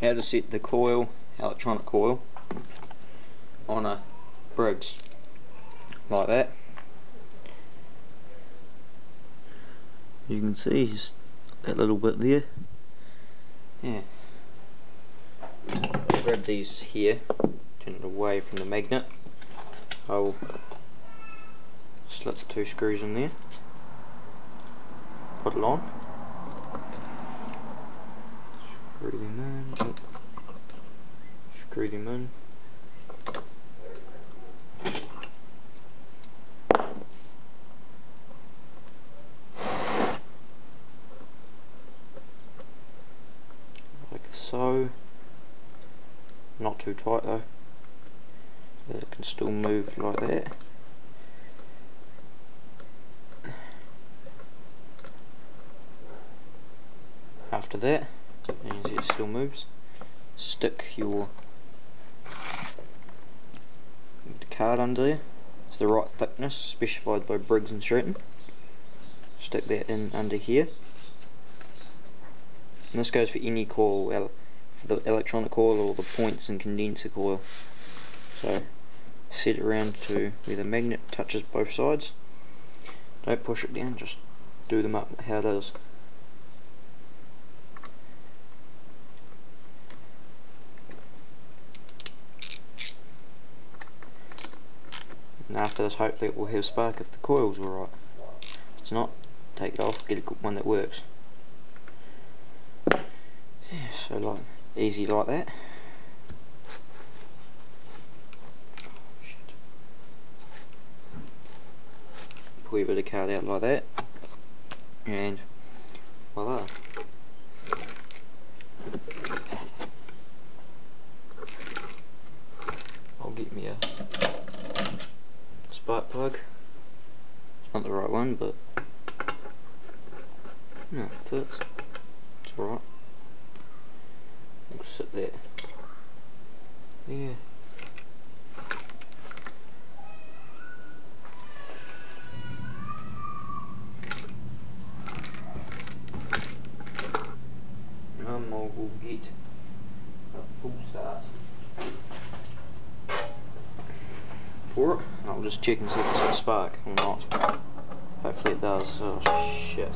how to set the coil, electronic coil, on a Briggs, like that. You can see just that little bit there. Yeah. Grab these here, turn it away from the magnet. I'll slip the 2 screws in there, put it on, screw them in, screw them in. Like so. Not too tight though, so it can still move like that. After that, you can see it still moves. Stick your card under there. It's the right thickness, specified by Briggs and Stratton. Stick that in under here. And this goes for any coil, for the electronic coil or the points and condenser coil. So set it around to where the magnet touches both sides. Don't push it down, just do them up how it is. And after this, hopefully it will have spark if the coil's alright. If it's not, take it off, get a good one that works. Yeah, so like easy like that. Pull your bit of card out like that, and voila. I'll get me a spark plug. It's not the right one, but no, it fits. It's alright. We'll sit there. Yeah. I will get a full start for it. I'll just check and see if it's got a spark or not. Hopefully it does. Oh shit.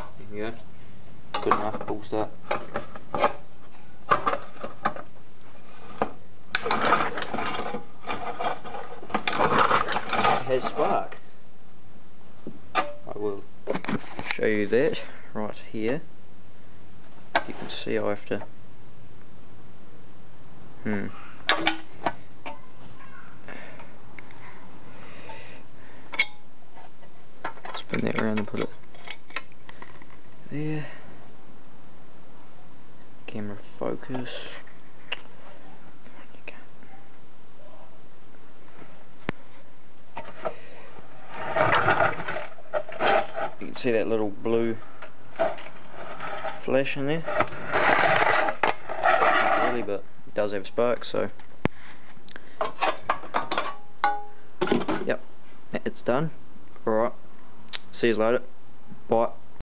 There we go. Good enough, full start. It has spark. I will show you that right here. You can see I have to spin that around and put it there. Camera focus. You can see that little blue flash in there. Not really, but it does have sparks, so yep, it's done. Alright, see you later. Bye.